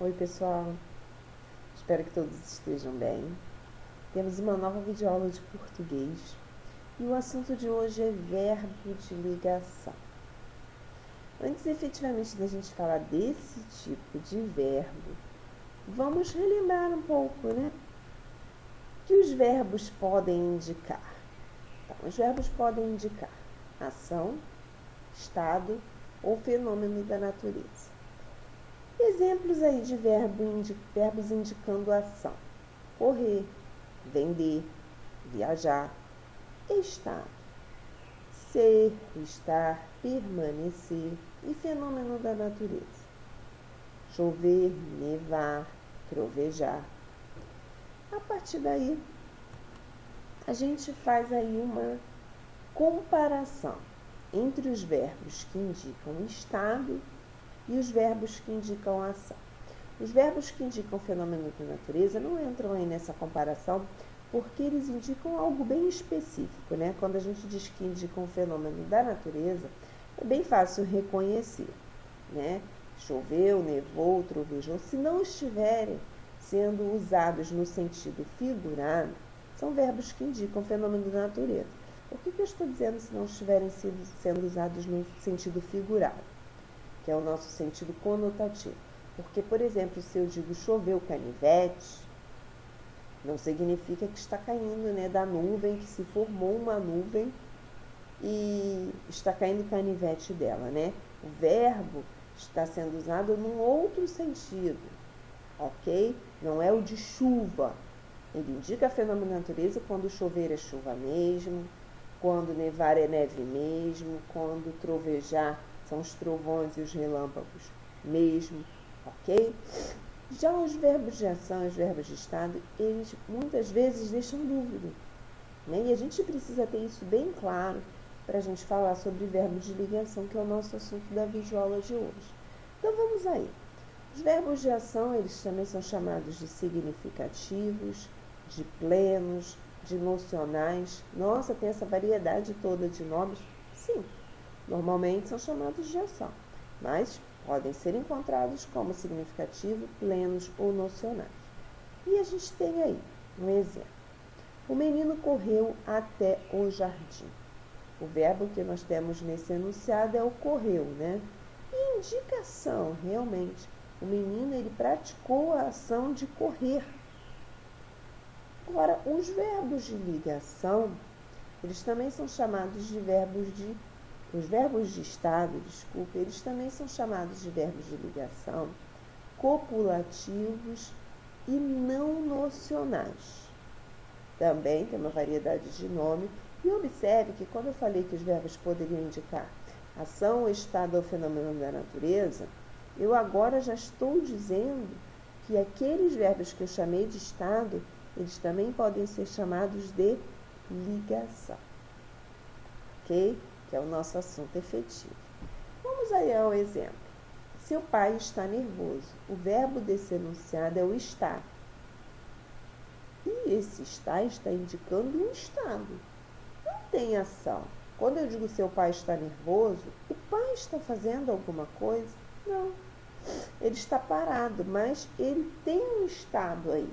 Oi pessoal, espero que todos estejam bem. Temos uma nova videoaula de português e o assunto de hoje é verbo de ligação. Antes efetivamente da gente falar desse tipo de verbo, vamos relembrar um pouco, né? Que os verbos podem indicar. Então, os verbos podem indicar ação, estado ou fenômeno da natureza. Exemplos aí de verbos indicando ação: correr, vender, viajar, estar, ser, estar, permanecer e fenômeno da natureza: chover, nevar, trovejar. A partir daí, a gente faz aí uma comparação entre os verbos que indicam estado e os verbos que indicam ação. Os verbos que indicam fenômeno da natureza não entram aí nessa comparação porque eles indicam algo bem específico, né? Quando a gente diz que indicam um fenômeno da natureza, é bem fácil reconhecer, né? Choveu, nevou, trovejou. Se não estiverem sendo usados no sentido figurado, são verbos que indicam fenômeno da natureza. Por que eu estou dizendo se não estiverem sendo usados no sentido figurado, que é o nosso sentido conotativo? Porque, por exemplo, se eu digo choveu canivete, não significa que está caindo, né, da nuvem, que se formou uma nuvem e está caindo canivete dela, né? O verbo está sendo usado num outro sentido, ok? Não é o de chuva. Ele indica fenômeno da natureza quando chover é chuva mesmo, quando nevar é neve mesmo, quando trovejar são os trovões e os relâmpagos mesmo, ok? Já os verbos de ação e os verbos de estado, eles muitas vezes deixam dúvida, né? E a gente precisa ter isso bem claro para a gente falar sobre verbos de ligação, que é o nosso assunto da videoaula de hoje. Então vamos aí. Os verbos de ação, eles também são chamados de significativos, de plenos, de nocionais. Nossa, tem essa variedade toda de nomes? Sim, normalmente são chamados de ação, mas podem ser encontrados como significativo, plenos ou nocionais. E a gente tem aí um exemplo. O menino correu até o jardim. O verbo que nós temos nesse enunciado é o correu, né? E indicação, realmente. O menino, ele praticou a ação de correr. Agora, os verbos de ligação, eles também são chamados de os verbos de estado, desculpa, eles também são chamados de verbos de ligação, copulativos e não nocionais. Também tem uma variedade de nome. E observe que quando eu falei que os verbos poderiam indicar ação, estado ou fenômeno da natureza, eu agora já estou dizendo que aqueles verbos que eu chamei de estado, eles também podem ser chamados de ligação, ok? Que é o nosso assunto efetivo. Vamos aí ao exemplo. Seu pai está nervoso. O verbo desse enunciado é o estar. E esse estar está indicando um estado. Não tem ação. Quando eu digo seu pai está nervoso, o pai está fazendo alguma coisa? Não. Ele está parado, mas ele tem um estado aí,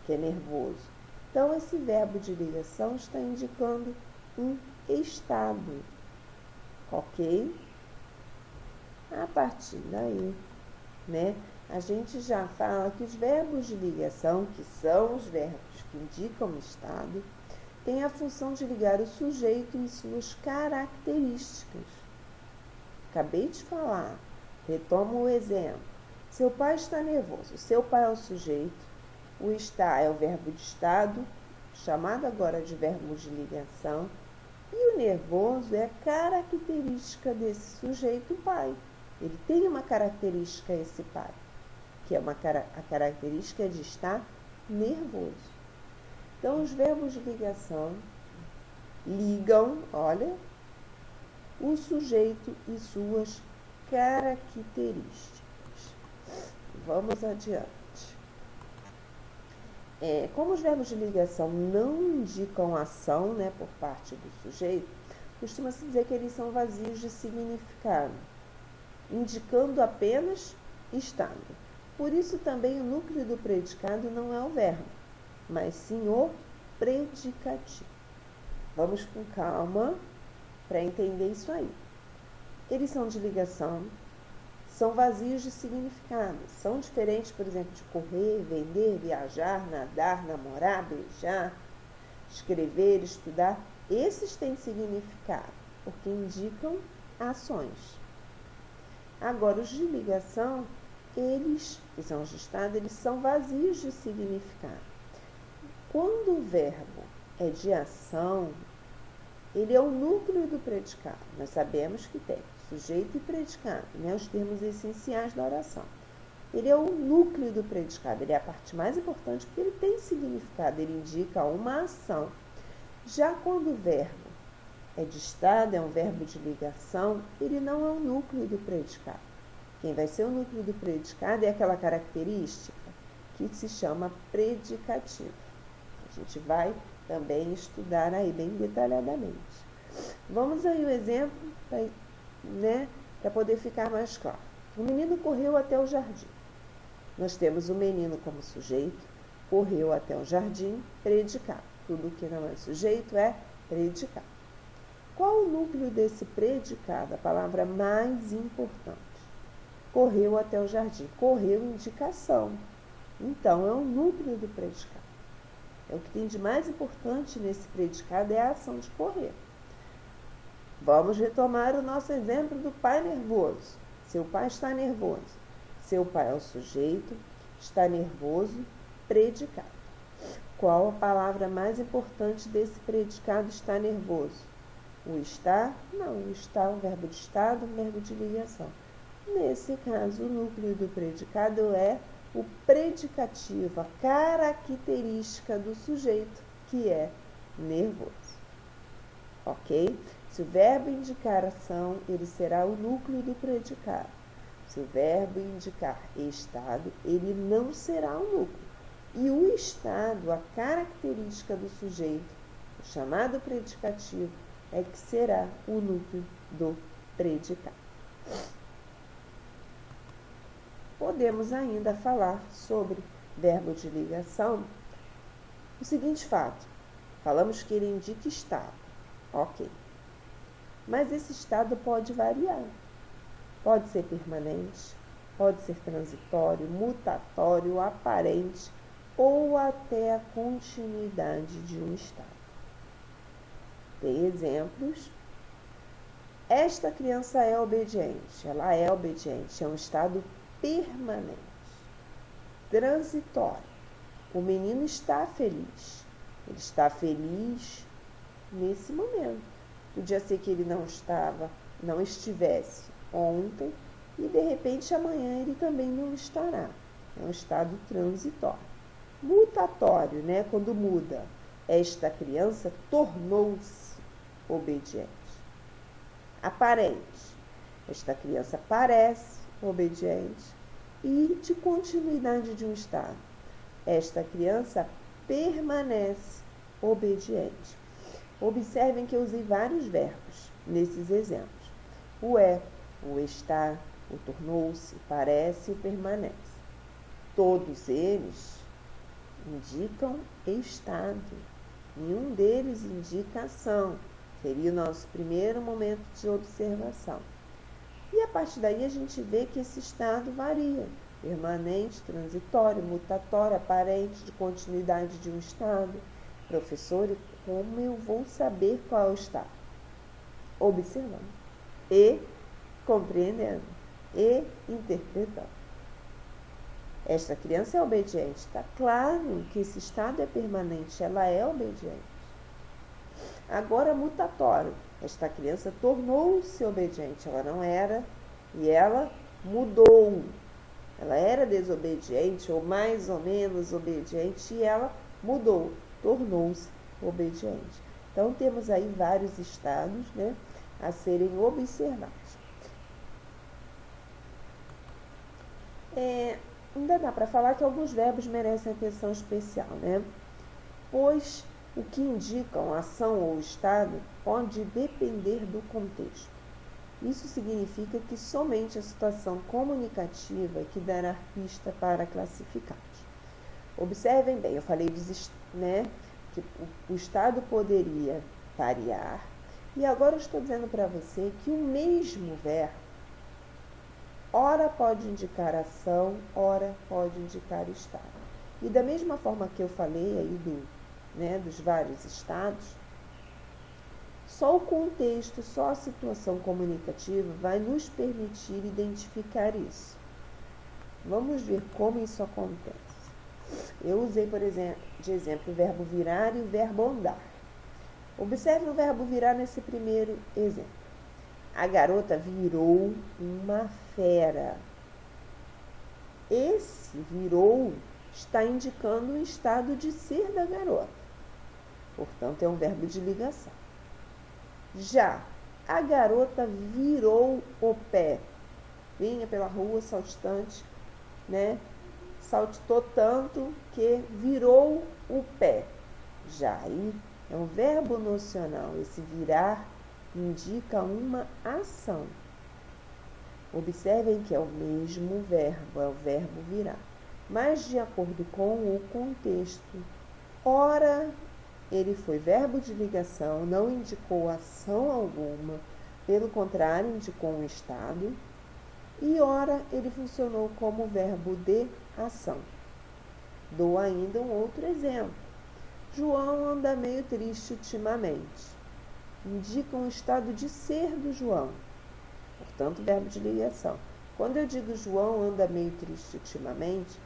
que é nervoso. Então, esse verbo de ligação está indicando um estado, ok? A partir daí, né, a gente já fala que os verbos de ligação, que são os verbos que indicam estado, têm a função de ligar o sujeito em suas características. Acabei de falar, retomo o exemplo. Seu pai está nervoso. Seu pai é o sujeito, o está é o verbo de estado, chamado agora de verbo de ligação, e o nervoso é a característica desse sujeito, o pai. Ele tem uma característica, esse pai, que é a característica de estar nervoso. Então, os verbos de ligação ligam, olha, o sujeito e suas características. Vamos adiante. Como os verbos de ligação não indicam ação, né, por parte do sujeito, costuma-se dizer que eles são vazios de significado, indicando apenas estado. Por isso também o núcleo do predicado não é o verbo, mas sim o predicativo. Vamos com calma para entender isso aí. Eles são de ligação, são vazios de significado, são diferentes, por exemplo, de correr, vender, viajar, nadar, namorar, beijar, escrever, estudar. Esses têm significado, porque indicam ações. Agora, os de ligação, eles, que são os de estado, eles são vazios de significado. Quando o verbo é de ação, ele é o núcleo do predicado. Nós sabemos que tem sujeito e predicado, né? Os termos essenciais da oração. Ele é o núcleo do predicado, ele é a parte mais importante porque ele tem significado, ele indica uma ação. Já quando o verbo é de estado, é um verbo de ligação, ele não é o núcleo do predicado. Quem vai ser o núcleo do predicado é aquela característica que se chama predicativo. A gente vai também estudar aí bem detalhadamente. Vamos aí o exemplo, para poder ficar mais claro. O menino correu até o jardim. Nós temos o menino como sujeito, correu até o jardim, predicado. Tudo que não é sujeito é predicado. Qual o núcleo desse predicado? A palavra mais importante. Correu até o jardim. Correu, indicação. Então, é o núcleo do predicado. É o que tem de mais importante nesse predicado é a ação de correr. Vamos retomar o nosso exemplo do pai nervoso. Seu pai está nervoso. Seu pai é o sujeito, está nervoso, predicado. Qual a palavra mais importante desse predicado está nervoso? O está? Não, o está é um verbo de estado, um verbo de ligação. Nesse caso, o núcleo do predicado é o predicativo, a característica do sujeito, que é nervoso. Ok? Se o verbo indicar ação, ele será o núcleo do predicado. Se o verbo indicar estado, ele não será o núcleo. E o estado, a característica do sujeito, o chamado predicativo, é que será o núcleo do predicado. Podemos ainda falar sobre verbo de ligação. O seguinte fato, falamos que ele indica estado, ok. Mas esse estado pode variar. Pode ser permanente, pode ser transitório, mutatório, aparente ou até a continuidade de um estado. Tem exemplos. Esta criança é obediente, ela é obediente, é um estado permanente. Transitório. O menino está feliz. Ele está feliz nesse momento. Podia ser que ele não estivesse ontem e de repente amanhã ele também não estará. É um estado transitório. Mutatório, né? Quando muda. Esta criança tornou-se obediente. Aparente. Esta criança parece obediente. E de continuidade de um estado. Esta criança permanece obediente. Observem que eu usei vários verbos nesses exemplos. O é, o está, o tornou-se, parece e o permanece. Todos eles indicam estado. Nenhum deles indica ação. Seria o nosso primeiro momento de observação. E a partir daí a gente vê que esse estado varia. Permanente, transitório, mutatório, aparente, de continuidade de um estado. Professor, como eu vou saber qual é o estado? Observando e compreendendo e interpretando. Esta criança é obediente. Está claro que esse estado é permanente, ela é obediente. Agora, mutatório. Esta criança tornou-se obediente. Ela não era e ela mudou. Ela era desobediente ou mais ou menos obediente e ela mudou, tornou-se obediente. Então, temos aí vários estados, né, a serem observados. Ainda dá para falar que alguns verbos merecem atenção especial, né? Pois o que indicam ação ou estado pode depender do contexto. Isso significa que somente a situação comunicativa é que dará pista para classificar. Observem bem, eu falei que o estado poderia variar, e agora eu estou dizendo para você que o mesmo verbo, ora pode indicar ação, ora pode indicar estado. E da mesma forma que eu falei aí dos vários estados, só o contexto, só a situação comunicativa vai nos permitir identificar isso. Vamos ver como isso acontece. Eu usei, por exemplo, de exemplo o verbo virar e o verbo andar. Observe o verbo virar nesse primeiro exemplo. A garota virou uma fera. Esse virou está indicando o estado de ser da garota. Portanto, é um verbo de ligação. Já a garota virou o pé. Vinha pela rua saltitante, saltitou tanto que virou o pé. Já aí é um verbo nocional. Esse virar indica uma ação. Observem que é o mesmo verbo, é o verbo virar. Mas de acordo com o contexto, ora ele foi verbo de ligação, não indicou ação alguma, pelo contrário, indicou um estado, e ora ele funcionou como verbo de ação. Dou ainda um outro exemplo. João anda meio triste ultimamente. Indica um estado de ser do João, portanto, verbo de ligação. Quando eu digo João anda meio triste ultimamente,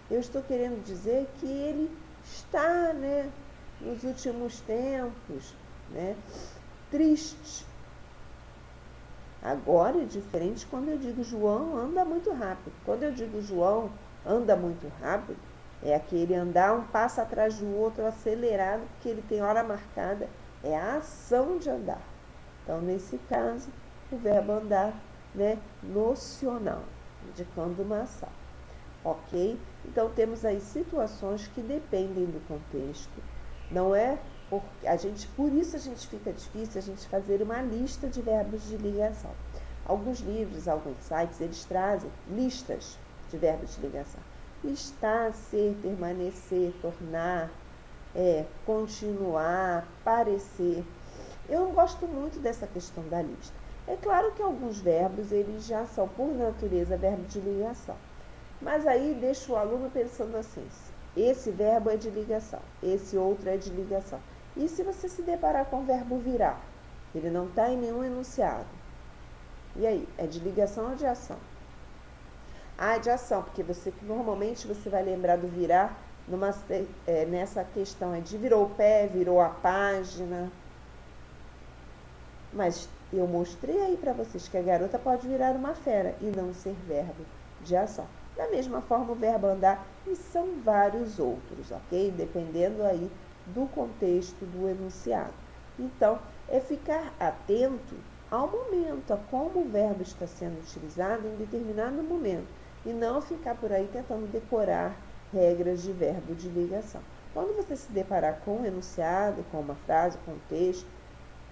eu estou querendo dizer que ele está, nos últimos tempos, triste. Agora é diferente quando eu digo João anda muito rápido. Quando eu digo João anda muito rápido, é aquele andar um passo atrás do outro acelerado, porque ele tem hora marcada, é a ação de andar. Então, nesse caso, o verbo andar, nocional, indicando uma ação. Ok? Então, temos aí situações que dependem do contexto. Não é por isso a gente fica difícil a gente fazer uma lista de verbos de ligação. Alguns livros, alguns sites, eles trazem listas de verbos de ligação. Estar, ser, permanecer, tornar, continuar, parecer. Eu não gosto muito dessa questão da lista. É claro que alguns verbos, eles já são, por natureza, verbo de ligação. Mas aí deixa o aluno pensando assim, esse verbo é de ligação, esse outro é de ligação. E se você se deparar com o verbo virar? Ele não está em nenhum enunciado. E aí, é de ligação ou de ação? Ah, é de ação, porque normalmente você vai lembrar do virar nessa questão, é de virou o pé, virou a página. Mas eu mostrei aí para vocês que a garota pode virar uma fera e não ser verbo de ação. Da mesma forma, o verbo andar e são vários outros, ok? Dependendo aí do contexto do enunciado. Então, é ficar atento ao momento, a como o verbo está sendo utilizado em determinado momento e não ficar por aí tentando decorar regras de verbo de ligação. Quando você se deparar com um enunciado, com uma frase, com um texto,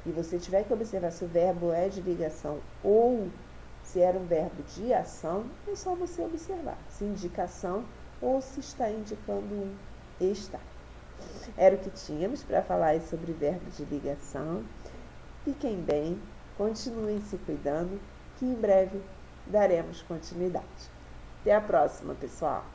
e você tiver que observar se o verbo é de ligação ou se era um verbo de ação, é só você observar se indica ação ou se está indicando um estar. Era o que tínhamos para falar sobre verbo de ligação. Fiquem bem, continuem se cuidando, que em breve daremos continuidade. Até a próxima, pessoal!